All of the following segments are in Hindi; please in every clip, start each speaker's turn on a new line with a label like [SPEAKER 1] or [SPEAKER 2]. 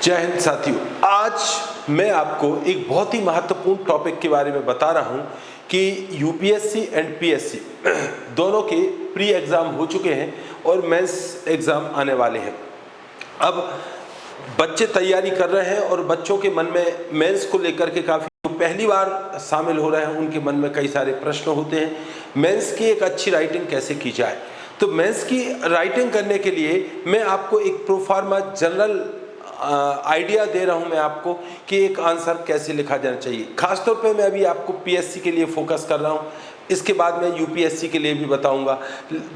[SPEAKER 1] जय हिंद साथियों, आज मैं आपको एक बहुत ही महत्वपूर्ण टॉपिक के बारे में बता रहा हूं कि यूपीएससी एंड पीएससी दोनों के प्री एग्ज़ाम हो चुके हैं और मेंस एग्ज़ाम आने वाले हैं। अब बच्चे तैयारी कर रहे हैं और बच्चों के मन में मेंस को लेकर के काफ़ी पहली बार शामिल हो रहे हैं, उनके मन में कई सारे प्रश्न होते हैं। मेंस की एक अच्छी राइटिंग कैसे की जाए, तो मेंस की राइटिंग करने के लिए मैं आपको एक प्रोफार्मा जनरल आइडिया दे रहा हूं मैं आपको कि एक आंसर कैसे लिखा जाना चाहिए। खासतौर पे मैं अभी आपको पीएससी के लिए फोकस कर रहा हूं, इसके बाद मैं यूपीएससी के लिए भी बताऊंगा।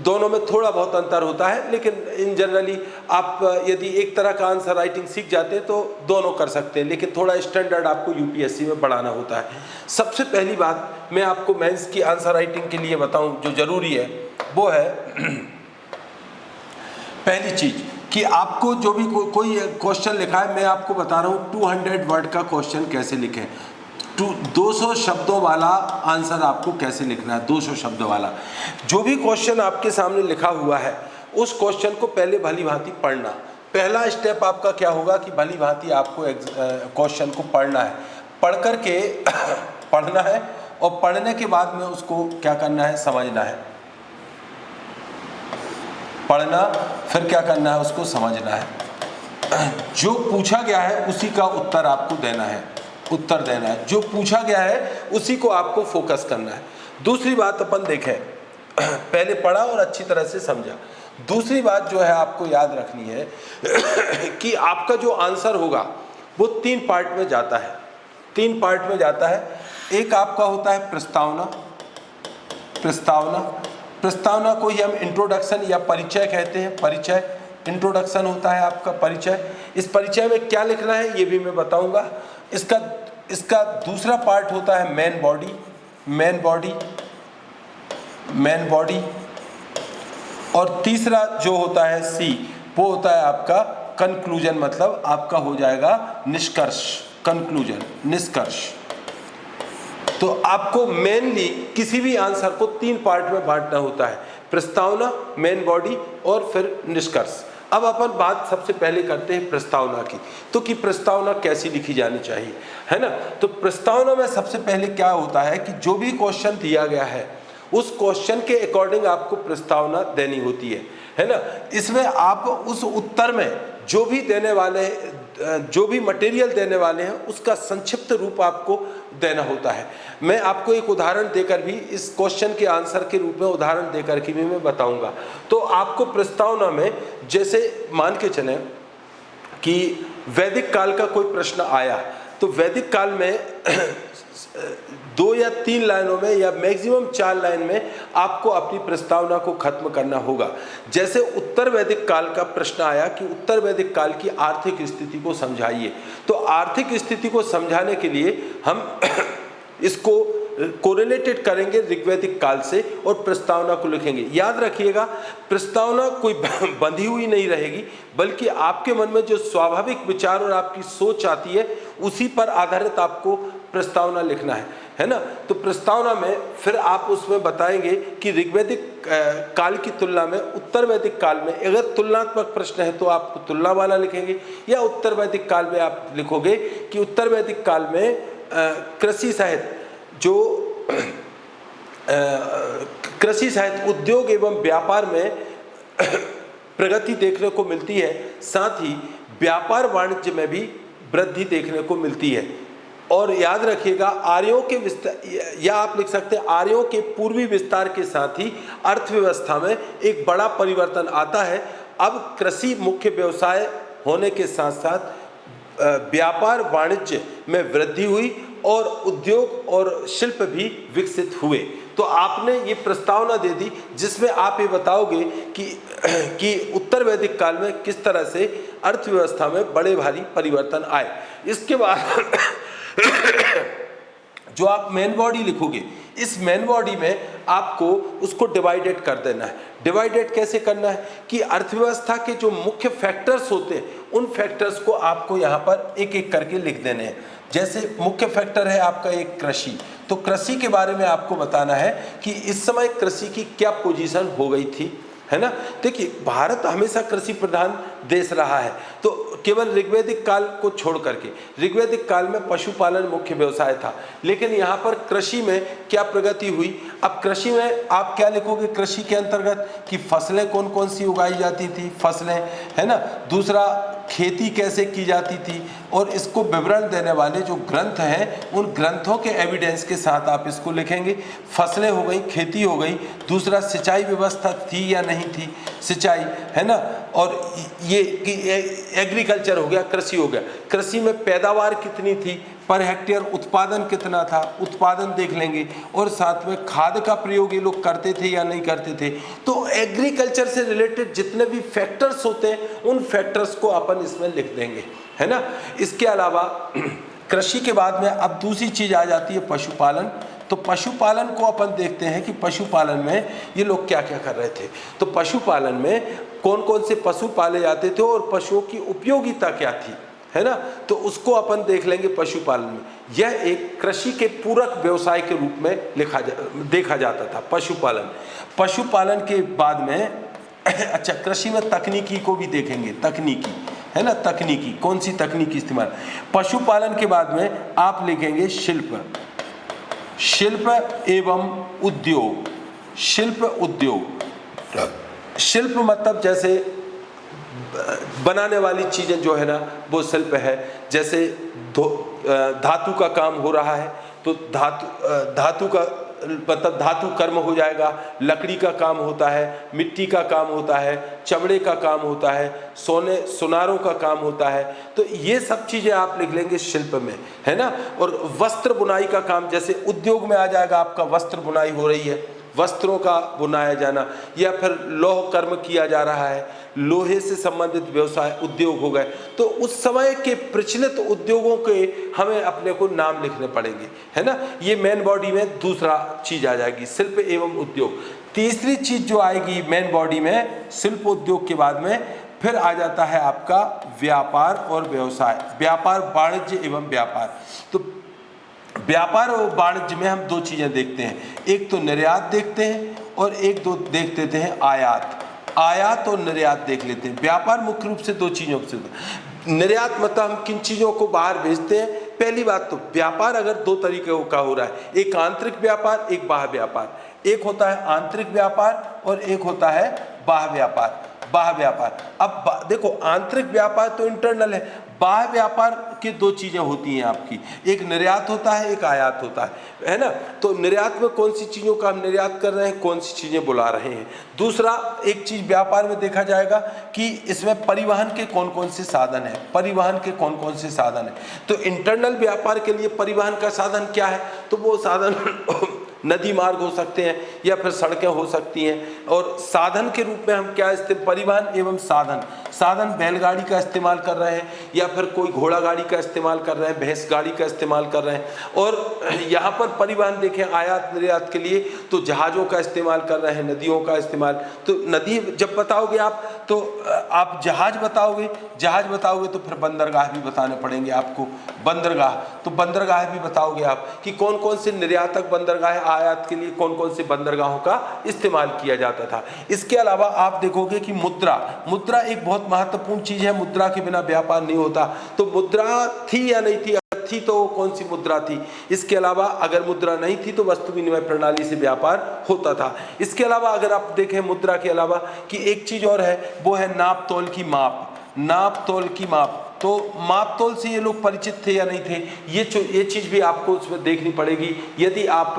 [SPEAKER 1] दोनों में थोड़ा बहुत अंतर होता है, लेकिन इन जनरली आप यदि एक तरह का आंसर राइटिंग सीख जाते हैं तो दोनों कर सकते हैं, लेकिन थोड़ा स्टैंडर्ड आपको यूपीएससी में बढ़ाना होता है। सबसे पहली बात मैं आपको मेंस की आंसर राइटिंग के लिए बताऊं जो ज़रूरी है वो है पहली चीज़ कि आपको जो भी कोई क्वेश्चन लिखा है, मैं आपको बता रहा हूँ 200 वर्ड का क्वेश्चन कैसे लिखें। 200 शब्दों वाला आंसर आपको कैसे लिखना है। 200 शब्दों वाला जो भी क्वेश्चन आपके सामने लिखा हुआ है उस क्वेश्चन को पहले भली भांति पढ़ना। पहला स्टेप आपका क्या होगा कि भली भांति आपको क्वेश्चन को पढ़ना है, पढ़ कर के पढ़ना है और पढ़ने के बाद में उसको क्या करना है, समझना है। पढ़ना, फिर क्या करना है, उसको समझना है। जो पूछा गया है उसी का उत्तर आपको देना है, उत्तर देना है। जो पूछा गया है उसी को आपको फोकस करना है। दूसरी बात अपन देखें, पहले पढ़ा और अच्छी तरह से समझा। दूसरी बात जो है आपको याद रखनी है कि आपका जो आंसर होगा वो 3 पार्ट में जाता है। 3 पार्ट में जाता है। एक आपका होता है प्रस्तावना। प्रस्तावना को ही हम इंट्रोडक्शन या परिचय कहते हैं। परिचय, इंट्रोडक्शन होता है आपका परिचय। इस परिचय में क्या लिखना है ये भी मैं बताऊंगा। इसका दूसरा पार्ट होता है मेन बॉडी। और तीसरा जो होता है सी, वो होता है आपका कंक्लूजन, मतलब आपका हो जाएगा निष्कर्ष, कंक्लूजन, निष्कर्ष। तो आपको मेनली किसी भी आंसर को 3 पार्ट में बांटना होता है, प्रस्तावना, मेन बॉडी और फिर निष्कर्ष। अब अपन बात सबसे पहले करते हैं प्रस्तावना की, तो कि प्रस्तावना कैसी लिखी जानी चाहिए, है ना। तो प्रस्तावना में सबसे पहले क्या होता है कि जो भी क्वेश्चन दिया गया है उस क्वेश्चन के अकॉर्डिंग आपको प्रस्तावना देनी होती है ना। इसमें आप उस उत्तर में जो भी देने वाले, जो भी मटेरियल देने वाले हैं उसका संक्षिप्त रूप आपको देना होता है। मैं आपको एक उदाहरण देकर भी इस क्वेश्चन के आंसर के रूप में उदाहरण देकर के भी मैं बताऊंगा। तो आपको प्रस्तावना में, जैसे मान के चलें कि वैदिक काल का कोई प्रश्न आया, तो वैदिक काल में 2 या 3 लाइनों में या मैक्सिमम 4 लाइन में आपको अपनी प्रस्तावना को खत्म करना होगा। जैसे उत्तर वैदिक काल का प्रश्न आया कि उत्तर वैदिक काल की आर्थिक स्थिति को समझाइए, तो आर्थिक स्थिति को समझाने के लिए हम इसको कोरिलेटेड करेंगे ऋग्वैदिक काल से और प्रस्तावना को लिखेंगे। याद रखिएगा, प्रस्तावना कोई बंधी हुई नहीं रहेगी, बल्कि आपके मन में जो स्वाभाविक विचार और आपकी सोच आती है उसी पर आधारित आपको प्रस्तावना लिखना है ना। तो प्रस्तावना में फिर आप उसमें बताएंगे कि ऋग्वैदिक काल की तुलना में उत्तर वैदिक काल में अगर तुलनात्मक प्रश्न है तो आप तुलना वाला लिखेंगे, या उत्तर वैदिक काल में आप लिखोगे कि उत्तर वैदिक काल में कृषि साहित्य, जो कृषि साहित्य उद्योग एवं व्यापार में प्रगति देखने को मिलती है, साथ ही व्यापार वाणिज्य में भी वृद्धि देखने को मिलती है। और याद रखिएगा, आर्यों के विस्तार, या आप लिख सकते हैं आर्यों के पूर्वी विस्तार के साथ ही अर्थव्यवस्था में एक बड़ा परिवर्तन आता है। अब कृषि मुख्य व्यवसाय होने के साथ साथ व्यापार वाणिज्य में वृद्धि हुई और उद्योग और शिल्प भी विकसित हुए। तो आपने ये प्रस्तावना दे दी जिसमें आप ये बताओगे कि उत्तर वैदिक काल में किस तरह से अर्थव्यवस्था में बड़े भारी परिवर्तन आए। इसके बाद जो आप मेन बॉडी लिखोगे, इस मेन बॉडी में आपको उसको डिवाइडेड कर देना है। डिवाइडेड कैसे करना है कि अर्थव्यवस्था के जो मुख्य फैक्टर्स होते हैं उन फैक्टर्स को आपको यहाँ पर एक एक करके लिख देने हैं। जैसे मुख्य फैक्टर है आपका एक कृषि, तो कृषि के बारे में आपको बताना है कि इस समय कृषि की क्या पोजीशन हो गई थी, है ना। देखिए भारत हमेशा कृषि प्रधान देश रहा है, तो केवल ऋग्वैदिक काल को छोड़ करके, ऋग्वैदिक काल में पशुपालन मुख्य व्यवसाय था, लेकिन यहाँ पर कृषि में क्या प्रगति हुई। अब कृषि में आप क्या लिखोगे कृषि के अंतर्गत, कि फसलें कौन कौन सी उगाई जाती थी, फसलें, है ना। दूसरा खेती कैसे की जाती थी, और इसको विवरण देने वाले जो ग्रंथ हैं उन ग्रंथों के एविडेंस के साथ आप इसको लिखेंगे। फसलें हो गई, खेती हो गई, दूसरा सिंचाई व्यवस्था थी या नहीं थी, सिंचाई, है ना। और ये कि एग्रीकल्चर हो गया, कृषि हो गया, कृषि में पैदावार कितनी थी, पर हेक्टेयर उत्पादन कितना था, उत्पादन देख लेंगे, और साथ में खाद का प्रयोग ये लोग करते थे या नहीं करते थे। तो एग्रीकल्चर से रिलेटेड जितने भी फैक्टर्स होते हैं उन फैक्टर्स को अपन इसमें लिख देंगे, है ना। इसके अलावा कृषि के बाद में अब दूसरी चीज आ जाती है पशुपालन। तो पशुपालन को अपन देखते हैं कि पशुपालन में ये लोग क्या क्या कर रहे थे। तो पशुपालन में कौन कौन से पशु पाले जाते थे और पशुओं की उपयोगिता क्या थी, है ना। तो उसको अपन देख लेंगे पशुपालन में। यह एक कृषि के पूरक व्यवसाय के रूप में देखा जाता था पशुपालन। पशुपालन के बाद में अच्छा कृषि में तकनीकी को भी देखेंगे, तकनीकी, है ना, तकनीकी कौन सी तकनीकी इस्तेमाल। पशुपालन के बाद में आप लिखेंगे शिल्प, शिल्प एवं उद्योग, शिल्प उद्योग। शिल्प मतलब जैसे बनाने वाली चीजें जो है ना वो शिल्प है। जैसे धातु का काम हो रहा है तो धातु का मतलब धातु कर्म हो जाएगा, लकड़ी का काम होता है, मिट्टी का काम होता है, चमड़े का काम होता है, सुनारों का काम होता है। तो ये सब चीजें आप लिख लेंगे शिल्प में, है ना। और वस्त्र बुनाई का काम, जैसे उद्योग में आ जाएगा आपका वस्त्र बुनाई हो रही है, वस्त्रों का बुनाया जाना, या फिर लौह कर्म किया जा रहा है, लोहे से संबंधित व्यवसाय उद्योग हो गए। तो उस समय के प्रचलित उद्योगों के हमें अपने को नाम लिखने पड़ेंगे, है ना। ये मेन बॉडी में दूसरा चीज आ जाएगी, शिल्प एवं उद्योग। तीसरी चीज जो आएगी मेन बॉडी में शिल्प उद्योग के बाद में फिर आ जाता है आपका व्यापार और व्यवसाय, व्यापार वाणिज्य एवं व्यापार। तो व्यापार और वाणिज्य में हम दो चीजें देखते हैं, एक तो निर्यात देखते हैं और एक दो देख लेते हैं आयात। आयात और निर्यात देख लेते हैं। व्यापार मुख्य रूप से दो चीजों से, निर्यात मतलब हम किन चीजों को बाहर भेजते हैं। पहली बात तो व्यापार अगर दो तरीके का हो रहा है, एक आंतरिक व्यापार, एक बाह्य व्यापार। एक होता है आंतरिक व्यापार और एक होता है बाह्य व्यापार। बाह्य व्यापार, अब देखो आंतरिक व्यापार तो इंटरनल है, बाह्य व्यापार की दो चीजें होती हैं आपकी, एक निर्यात होता है, एक आयात होता है ना। तो निर्यात में कौन सी चीजों का हम निर्यात कर रहे हैं, कौन सी चीजें बुला रहे हैं। दूसरा एक चीज व्यापार में देखा जाएगा कि इसमें परिवहन के कौन कौन से साधन है, परिवहन के कौन कौन से साधन है। तो इंटरनल व्यापार के लिए परिवहन का साधन क्या है, तो वो साधन नदी मार्ग हो सकते हैं या फिर सड़कें हो सकती हैं। और साधन के रूप में हम क्या परिवहन एवं साधन, साधन बैलगाड़ी का इस्तेमाल कर रहे हैं या फिर कोई घोड़ा गाड़ी का इस्तेमाल कर रहे हैं, भैंस गाड़ी का इस्तेमाल कर रहे हैं। और यहाँ पर परिवहन देखें आयात निर्यात के लिए तो जहाज़ों का इस्तेमाल कर रहे हैं, नदियों का इस्तेमाल। तो नदी जब बताओगे आप तो आप जहाज बताओगे, जहाज बताओगे तो फिर बंदरगाह भी बताने पड़ेंगे आपको, बंदरगाह, तो बंदरगाह भी बताओगे आप कि कौन कौन से निर्यातक बंदरगाह, आयात के लिए कौन कौन से बंदरगाहों का इस्तेमाल किया जाता था। इसके अलावा आप देखोगे कि मुद्रा, मुद्रा एक बहुत महत्वपूर्ण चीज है, मुद्रा के बिना व्यापार नहीं होता। तो मुद्रा थी या नहीं थी, थी तो कौन सी मुद्रा थी। इसके अलावा अगर मुद्रा नहीं थी तो वस्तु विनिमय प्रणाली से व्यापार होता था। इसके अलावा अगर आप देखें मुद्रा के अलावा कि एक चीज और है, वो है नाप तोल की माप, नाप तोल की माप। तो माप तोल से ये लोग परिचित थे या नहीं थे, ये चीज़ भी आपको उसमें देखनी पड़ेगी। यदि आप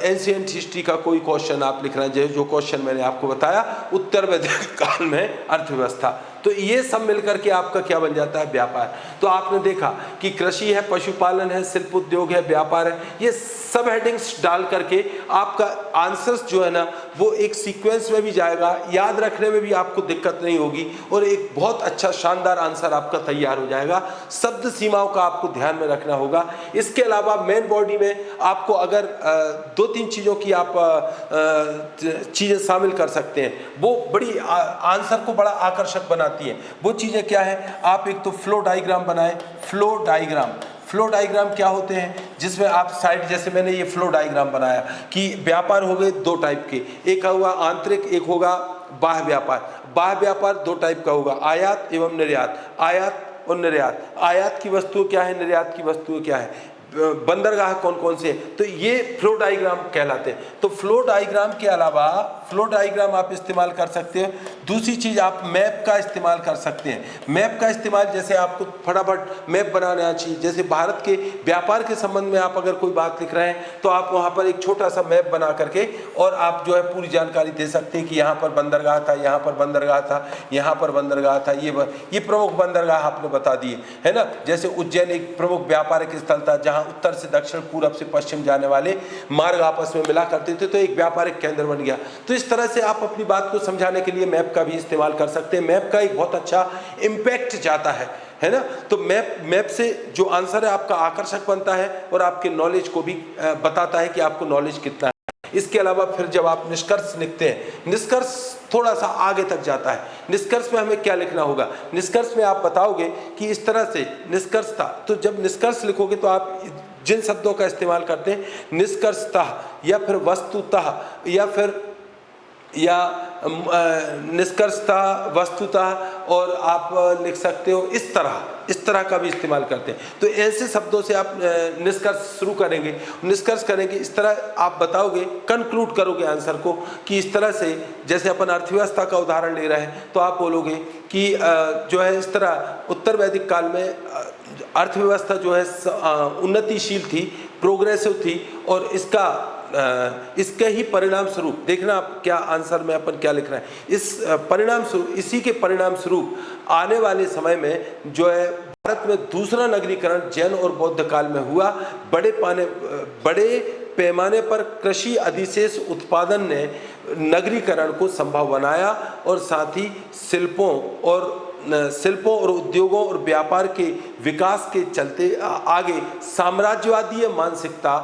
[SPEAKER 1] एंशिएंट हिस्ट्री का कोई क्वेश्चन आप लिख रहे हैं, जो क्वेश्चन मैंने आपको बताया उत्तर वैदिक काल में अर्थव्यवस्था, तो ये सब मिलकर के आपका क्या बन जाता है, व्यापार। तो आपने देखा कि कृषि है, पशुपालन है, शिल्प उद्योग है, व्यापार है, ये सब हेडिंग्स डाल करके आपका आंसर्स जो है ना वो एक सीक्वेंस में भी जाएगा, याद रखने में भी आपको दिक्कत नहीं होगी और एक बहुत अच्छा शानदार आंसर आपका तैयार हो जाएगा। शब्द सीमाओं का आपको ध्यान में रखना होगा। इसके अलावा मेन बॉडी में आपको अगर दो तीन चीज़ों की आप चीज़ें शामिल कर सकते हैं, वो बड़ी आंसर को बड़ा आकर्षक बनाती हैं। वो चीज़ें क्या है, आप एक तो फ्लो डायग्राम बनाएं। फ्लो डायग्राम, फ्लो डायग्राम क्या होते हैं, जिसमें आप साइड, जैसे मैंने ये फ्लो डायग्राम बनाया कि व्यापार हो गए दो टाइप के, एक हुआ आंतरिक, एक होगा बाह्य व्यापार। बाह्य व्यापार दो टाइप का होगा, आयात एवं निर्यात। आयात और निर्यात, आयात की वस्तु क्या है, निर्यात की वस्तु क्या है, बंदरगाह कौन कौन से हैं, तो ये फ्लो डायग्राम कहलाते हैं। तो फ्लो डायग्राम के अलावा फ्लो डायग्राम आप इस्तेमाल कर सकते हैं। दूसरी चीज़ आप मैप का इस्तेमाल कर सकते हैं। मैप का इस्तेमाल जैसे आपको फटाफट मैप बनाना चाहिए, जैसे भारत के व्यापार के संबंध में आप अगर कोई बात लिख रहे हैं तो आप वहाँ पर एक छोटा सा मैप बना करके और आप जो है पूरी जानकारी दे सकते हैं कि यहाँ पर बंदरगाह था, यहाँ पर बंदरगाह था, यहाँ पर बंदरगाह था, ये प्रमुख बंदरगाह आपने बता दिए, है ना। जैसे उज्जैन एक प्रमुख व्यापारिक स्थल था जहाँ उत्तर से दक्षिण, पूरब से पश्चिम जाने वाले मार्ग आपस में मिला करते थे, तो एक व्यापारिक केंद्र बन गया। तो इस तरह से आप अपनी बात को समझाने के लिए मैप का भी इस्तेमाल कर सकते हैं। मैप का एक बहुत अच्छा इम्पैक्ट जाता है ना। तो मैप से जो आंसर है आपका आकर्षक बनता है और आपके नॉलेज को भी बताता है कि आपको नॉलेज कितना है। इसके अलावा फिर जब आप निष्कर्ष लिखते हैं, निष्कर्ष थोड़ा सा आगे तक जाता है। निष्कर्ष में हमें क्या लिखना होगा, निष्कर्ष में आप बताओगे कि इस तरह से निष्कर्ष था। तो जब निष्कर्ष लिखोगे तो आप जिन शब्दों का इस्तेमाल करते हैं, निष्कर्षतः या फिर वस्तुतः या निष्कर्षतः, वस्तुतः, और आप लिख सकते हो इस तरह का भी इस्तेमाल करते हैं। तो ऐसे शब्दों से आप निष्कर्ष शुरू करेंगे, निष्कर्ष करेंगे, इस तरह आप बताओगे, कंक्लूड करोगे आंसर को कि इस तरह से। जैसे अपन अर्थव्यवस्था का उदाहरण ले रहे हैं तो आप बोलोगे कि जो है इस तरह उत्तर वैदिक काल में अर्थव्यवस्था जो है उन्नतिशील थी, प्रोग्रेसिव थी, और इसके ही परिणाम स्वरूप, देखना आप क्या आंसर में अपन क्या लिख रहे हैं, इस परिणाम स्वरूप, इसी के परिणाम स्वरूप आने वाले समय में जो है भारत में दूसरा नगरीकरण जैन और बौद्ध काल में हुआ। बड़े पैमाने पर कृषि अधिशेष उत्पादन ने नगरीकरण को संभव बनाया और साथ ही शिल्पों और उद्योगों और व्यापार के विकास के चलते आगे साम्राज्यवादी मानसिकता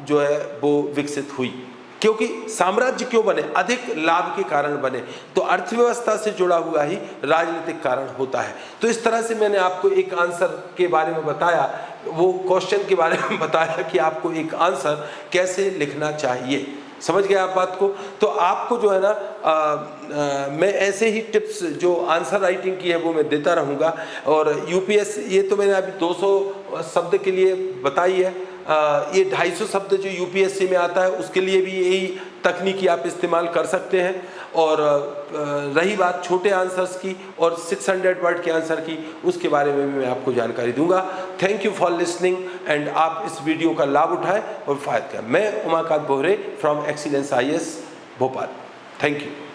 [SPEAKER 1] जो है वो विकसित हुई। क्योंकि साम्राज्य क्यों बने, अधिक लाभ के कारण बने। तो अर्थव्यवस्था से जुड़ा हुआ ही राजनीतिक कारण होता है। तो इस तरह से मैंने आपको एक आंसर के बारे में बताया, वो क्वेश्चन के बारे में बताया कि आपको एक आंसर कैसे लिखना चाहिए। समझ गए आप बात को। तो आपको जो है ना मैं ऐसे ही टिप्स जो आंसर राइटिंग की है वो मैं देता रहूँगा। और यूपीएससी, ये तो मैंने अभी 200 शब्द के लिए बताई है, ये 250 शब्द जो यूपीएससी में आता है उसके लिए भी यही तकनीकी आप इस्तेमाल कर सकते हैं। और रही बात छोटे आंसर्स की और 600 वर्ड के आंसर की, उसके बारे में भी मैं आपको जानकारी दूंगा। Thank you for listening and आप इस वीडियो का लाभ उठाएं और फायदा करें। मैं Umakant Bohare from excellence IAS Bhopal. Thank you.